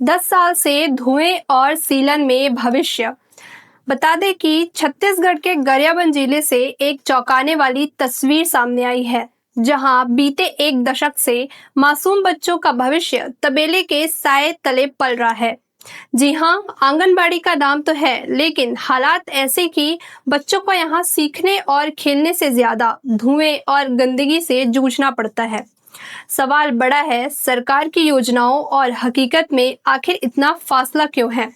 10 साल से धुएं और सीलन में भविष्य। बता दें कि छत्तीसगढ़ के गरियाबंद जिले से एक चौंकाने वाली तस्वीर सामने आई है, जहां बीते एक दशक से मासूम बच्चों का भविष्य तबेले के साए तले पल रहा है। जी हां, आंगनबाड़ी का नाम तो है, लेकिन हालात ऐसे कि बच्चों को यहां सीखने और खेलने से ज्यादा धुएं और गंदगी से जूझना पड़ता है। सवाल बड़ा है, सरकार की योजनाओं और हकीकत में आखिर इतना फासला क्यों है?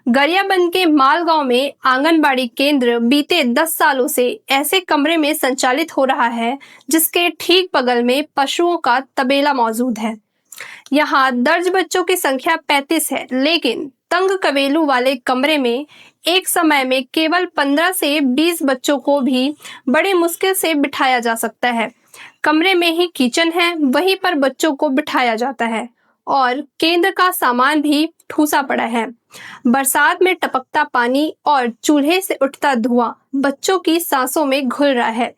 गरियाबंद के मालगांव में आंगनबाड़ी केंद्र बीते 10 सालों से ऐसे कमरे में संचालित हो रहा है जिसके ठीक बगल में पशुओं का तबेला मौजूद है। यहाँ दर्ज बच्चों की संख्या 35 है, लेकिन तंग कवेलू वाले कमरे में एक समय में केवल 15 से 20 बच्चों को भी बड़ी मुश्किल से बिठाया जा सकता है। कमरे में ही किचन है, वहीं पर बच्चों को बिठाया जाता है और केंद्र का सामान भी ठूसा पड़ा है। बरसात में टपकता पानी और चूल्हे से उठता धुआं बच्चों की सांसों में घुल रहा है।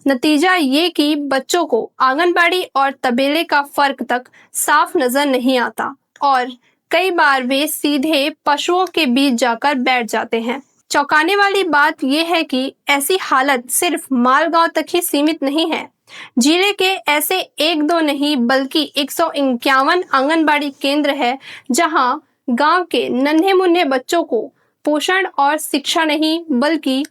नतीजा ये कि बच्चों को आंगनबाड़ी और तबेले का फर्क तक साफ नजर नहीं आता और कई बार वे सीधे पशुओं के बीच जाकर बैठ जाते हैं। चौंकाने वाली बात यह है कि ऐसी हालत सिर्फ मालगांव तक ही सीमित नहीं है। जिले के ऐसे एक दो नहीं बल्कि 151 आंगनबाड़ी केंद्र है जहां गांव के नन्हे मुन्ने बच्चों को पोषण और शिक्षा नहीं बल्कि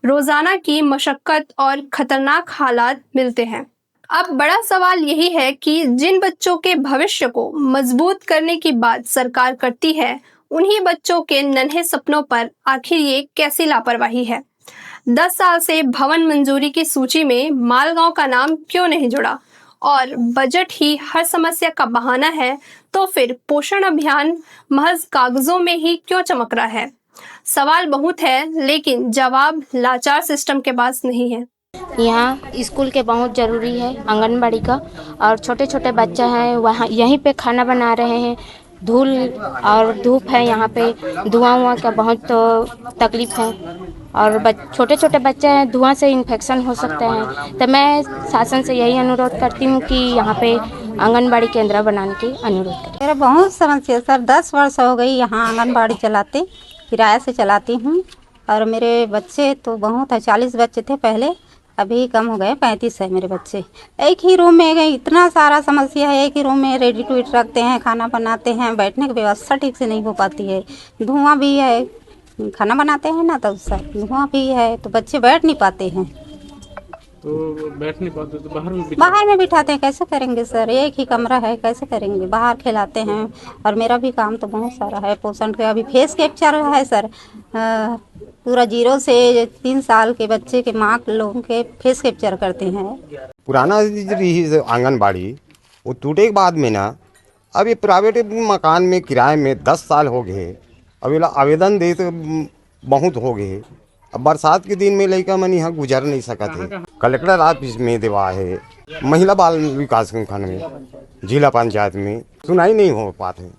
रोजाना की मशक्कत और खतरनाक हालात मिलते हैं। अब बड़ा सवाल यही है कि जिन बच्चों के भविष्य को मजबूत करने की बात सरकार करती है, उन्हीं बच्चों के नन्हे सपनों पर आखिर ये कैसी लापरवाही है? 10 साल से भवन मंजूरी की सूची में मालगांव का नाम क्यों नहीं जुड़ा? और बजट ही हर समस्या का बहाना है, तो फिर पोषण अभियान महज कागजों में ही क्यों चमक रहा है? सवाल बहुत है, लेकिन जवाब लाचार सिस्टम के पास नहीं है। यहाँ स्कूल के बहुत ज़रूरी है आंगनबाड़ी का, और छोटे छोटे बच्चे हैं वहाँ यहीं पे खाना बना रहे हैं। धूल और धूप है, यहाँ पे धुआं का बहुत तकलीफ है और छोटे छोटे बच्चे हैं, धुआं से इन्फेक्शन हो सकते हैं। तो मैं शासन से यही अनुरोध करती हूँ कि यहाँ पे आंगनबाड़ी केंद्र बनाने की अनुरोध करें। मेरा बहुत समस्या सर, 10 वर्ष हो गई यहाँ आंगनबाड़ी चलाते, किराए से चलाती हूँ। और मेरे बच्चे तो बहुत है, 40 बच्चे थे पहले, अभी कम हो गए, 35 है मेरे बच्चे। एक ही रूम में गए, इतना सारा समस्या है। एक ही रूम में रेडी टू ईट रखते हैं, खाना बनाते हैं, बैठने की व्यवस्था ठीक से नहीं हो पाती है। धुआं भी है, खाना बनाते हैं ना तो उससे धुआं भी है, तो बच्चे बैठ नहीं पाते हैं। तो बैठ नहीं पाते तो बाहर में बिठाते हैं। कैसे करेंगे सर, एक ही कमरा है, कैसे करेंगे? बाहर खिलाते हैं। और मेरा भी काम तो बहुत सारा है पोषण का। अभी फेस कैप्चर है सर, पूरा 0 से 3 साल के बच्चे के माँ लोगों के फेस कैप्चर करते हैं। पुराना आंगनबाड़ी वो टूटे के बाद में ना, अब ये प्राइवेट मकान में किराए में 10 साल हो गए। अब आवेदन दे तो बहुत हो गए। अब बरसात के दिन में लड़का मन यहाँ गुजर नहीं सकते है। कलेक्टर ऑफिस में देवा है, महिला बाल विकास खंड में, जिला पंचायत में सुनाई नहीं हो पाते।